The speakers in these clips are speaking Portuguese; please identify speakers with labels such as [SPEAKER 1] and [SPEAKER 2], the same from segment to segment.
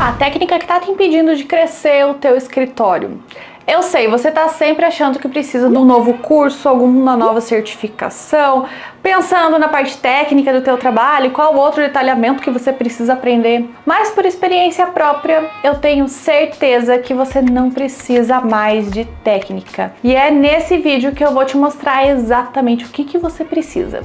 [SPEAKER 1] A técnica que está te impedindo de crescer o teu escritório. Eu sei, você está sempre achando que precisa de um novo curso, alguma nova certificação, pensando na parte técnica do teu trabalho, qual outro detalhamento que você precisa aprender. Mas por experiência própria, eu tenho certeza que você não precisa mais de técnica. E é nesse vídeo que eu vou te mostrar exatamente o que você precisa.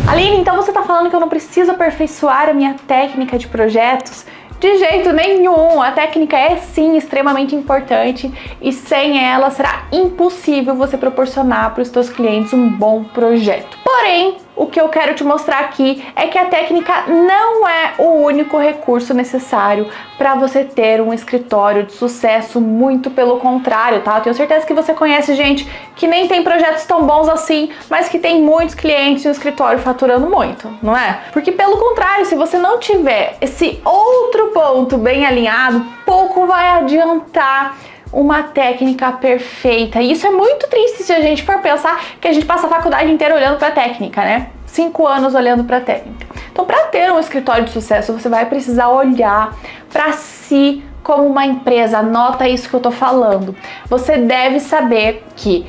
[SPEAKER 1] Aline, então você está falando que eu não preciso aperfeiçoar a minha técnica de projetos? De jeito nenhum! A técnica é sim extremamente importante e sem ela será impossível você proporcionar para os seus clientes um bom projeto. Porém, o que eu quero te mostrar aqui é que a técnica não é o único recurso necessário para você ter um escritório de sucesso, muito pelo contrário, tá? Eu tenho certeza que você conhece gente que nem tem projetos tão bons assim, mas que tem muitos clientes no escritório faturando muito, não é? Porque pelo contrário, se você não tiver esse outro ponto bem alinhado, pouco vai adiantar uma técnica perfeita. E isso é muito triste se a gente for pensar que a gente passa a faculdade inteira olhando para técnica, né? 5 anos olhando para técnica. Então, para ter um escritório de sucesso, você vai precisar olhar para si como uma empresa. Anota isso que eu tô falando. Você deve saber que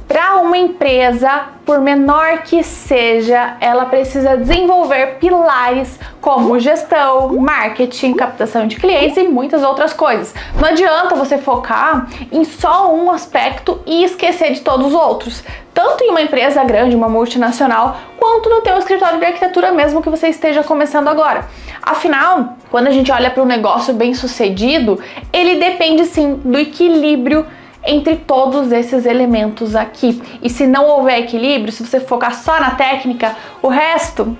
[SPEAKER 1] para uma empresa, por menor que seja, ela precisa desenvolver pilares como gestão, marketing, captação de clientes e muitas outras coisas. Não adianta você focar em só um aspecto e esquecer de todos os outros. Tanto em uma empresa grande, uma multinacional, quanto no teu escritório de arquitetura mesmo que você esteja começando agora. Afinal, quando a gente olha para um negócio bem sucedido, ele depende sim do equilíbrio entre todos esses elementos aqui. E se não houver equilíbrio, se você focar só na técnica, o resto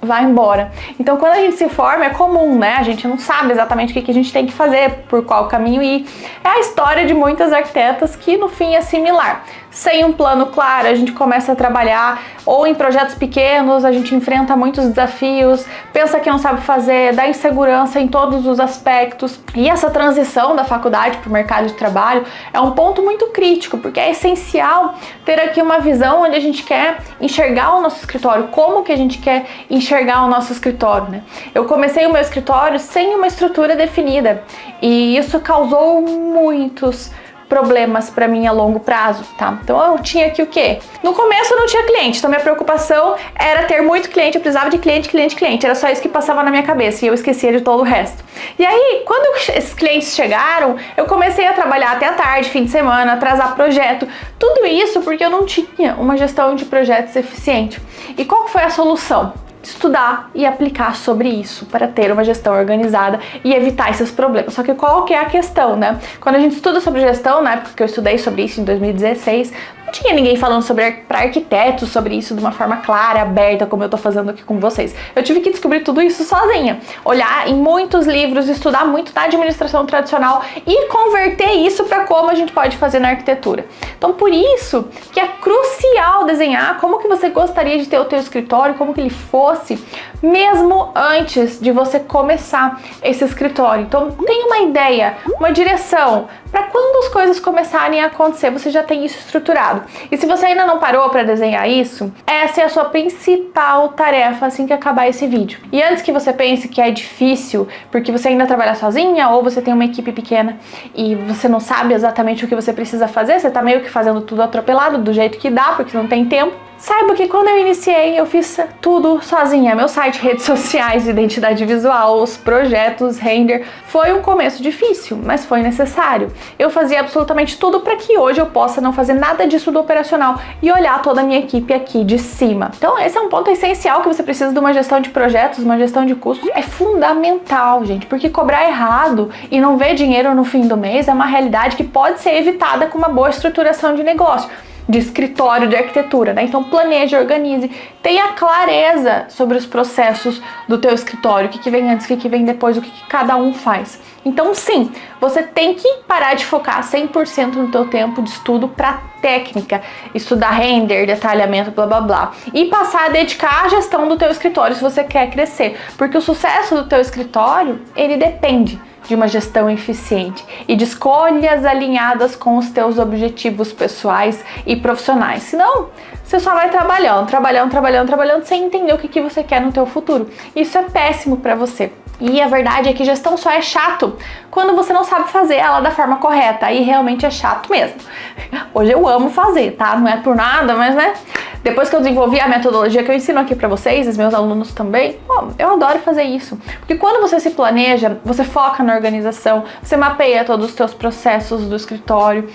[SPEAKER 1] vai embora. Então, quando a gente se forma, é comum, né? A gente não sabe exatamente o que a gente tem que fazer, por qual caminho ir. É a história de muitas arquitetas que, no fim, é similar. Sem um plano claro, a gente começa a trabalhar ou em projetos pequenos, a gente enfrenta muitos desafios, pensa que não sabe fazer, dá insegurança em todos os aspectos. E essa transição da faculdade para o mercado de trabalho é um ponto muito crítico, porque é essencial ter aqui uma visão onde a gente quer enxergar o nosso escritório, como que a gente quer enxergar o nosso escritório, né? Eu comecei o meu escritório sem uma estrutura definida e isso causou muitos problemas para mim a longo prazo, tá? Então eu tinha aqui o quê? No começo eu não tinha cliente, então minha preocupação era ter muito cliente, eu precisava de cliente, era só isso que passava na minha cabeça e eu esquecia de todo o resto. E aí, quando esses clientes chegaram, eu comecei a trabalhar até a tarde, fim de semana, atrasar projeto, tudo isso porque eu não tinha uma gestão de projetos eficiente. E qual foi a solução? Estudar e aplicar sobre isso para ter uma gestão organizada e evitar esses problemas. Só que qual que é a questão, né? Quando a gente estuda sobre gestão, na época que eu estudei sobre isso em 2016, não tinha ninguém falando para arquitetos sobre isso de uma forma clara, aberta, como eu tô fazendo aqui com vocês. Eu tive que descobrir tudo isso sozinha. Olhar em muitos livros, estudar muito na administração tradicional e converter isso para como a gente pode fazer na arquitetura. Então, por isso que é crucial desenhar como que você gostaria de ter o teu escritório, como que ele fosse, mesmo antes de você começar esse escritório. Então, tem uma ideia, uma direção, para quando as coisas começarem a acontecer, você já tem isso estruturado. E se você ainda não parou para desenhar isso, essa é a sua principal tarefa assim que acabar esse vídeo. E antes que você pense que é difícil, porque você ainda trabalha sozinha ou você tem uma equipe pequena e você não sabe exatamente o que você precisa fazer, você tá meio que fazendo tudo atropelado, do jeito que dá, porque não tem tempo, saiba que quando eu iniciei, eu fiz tudo sozinha. Meu site, redes sociais, identidade visual, os projetos, render. Foi um começo difícil, mas foi necessário. Eu fazia absolutamente tudo para que hoje eu possa não fazer nada disso do operacional e olhar toda a minha equipe aqui de cima. Então esse é um ponto essencial que você precisa de uma gestão de projetos, uma gestão de custos. É fundamental, gente, porque cobrar errado e não ver dinheiro no fim do mês é uma realidade que pode ser evitada com uma boa estruturação de negócio, de escritório de arquitetura, né? Então planeje, organize, tenha clareza sobre os processos do teu escritório, o que vem antes, o que vem depois, o que cada um faz. Então sim, você tem que parar de focar 100% no teu tempo de estudo para técnica, estudar render, detalhamento, blá blá blá, e passar a dedicar à gestão do teu escritório se você quer crescer, porque o sucesso do teu escritório, ele depende de uma gestão eficiente e de escolhas alinhadas com os teus objetivos pessoais e profissionais. Senão, você só vai trabalhando, sem entender o que você quer no teu futuro. Isso é péssimo para você. E a verdade é que gestão só é chato quando você não sabe fazer ela da forma correta. Aí realmente é chato mesmo. Hoje eu amo fazer, tá? Não é por nada, mas né? Depois que eu desenvolvi a metodologia que eu ensino aqui pra vocês, os meus alunos também, eu adoro fazer isso. Porque quando você se planeja, você foca na organização, você mapeia todos os teus processos do escritório,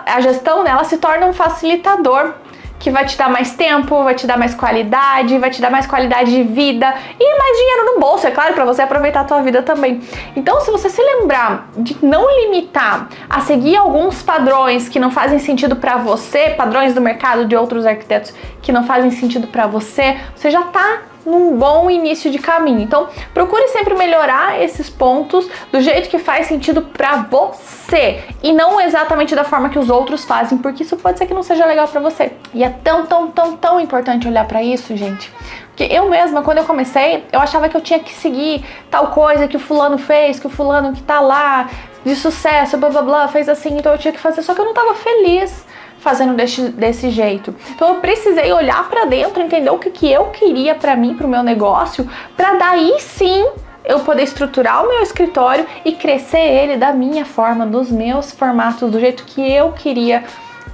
[SPEAKER 1] a gestão dela se torna um facilitador que vai te dar mais tempo, vai te dar mais qualidade, vai te dar mais qualidade de vida e mais dinheiro no bolso, é claro, para você aproveitar a tua vida também. Então, se você se lembrar de não limitar a seguir alguns padrões que não fazem sentido para você, padrões do mercado de outros arquitetos que não fazem sentido para você, você já tá num bom início de caminho. Então, procure sempre melhorar esses pontos do jeito que faz sentido pra você e não exatamente da forma que os outros fazem, porque isso pode ser que não seja legal pra você. E é tão importante olhar pra isso, gente. Porque eu mesma, quando eu comecei, eu achava que eu tinha que seguir tal coisa que o fulano fez, que o fulano que tá lá de sucesso, blá blá blá, fez assim, então eu tinha que fazer, só que eu não tava feliz fazendo desse jeito. Então eu precisei olhar pra dentro, entender o que eu queria pra mim, pro meu negócio, pra daí sim eu poder estruturar o meu escritório e crescer ele da minha forma, dos meus formatos, do jeito que eu queria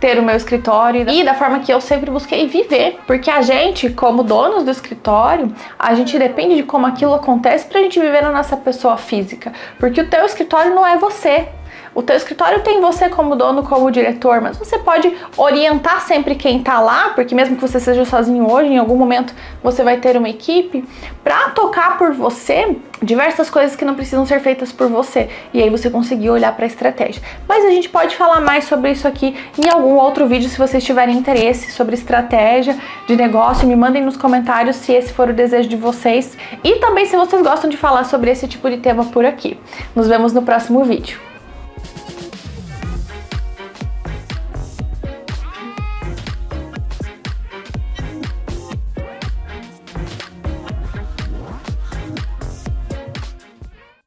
[SPEAKER 1] ter o meu escritório e da forma que eu sempre busquei viver. Porque a gente, como donos do escritório, a gente depende de como aquilo acontece pra gente viver na nossa pessoa física. Porque o teu escritório não é você. O teu escritório tem você como dono, como diretor, mas você pode orientar sempre quem tá lá, porque mesmo que você seja sozinho hoje, em algum momento você vai ter uma equipe para tocar por você diversas coisas que não precisam ser feitas por você. E aí você conseguir olhar para a estratégia. Mas a gente pode falar mais sobre isso aqui em algum outro vídeo, se vocês tiverem interesse sobre estratégia de negócio, me mandem nos comentários se esse for o desejo de vocês. E também se vocês gostam de falar sobre esse tipo de tema por aqui. Nos vemos no próximo vídeo.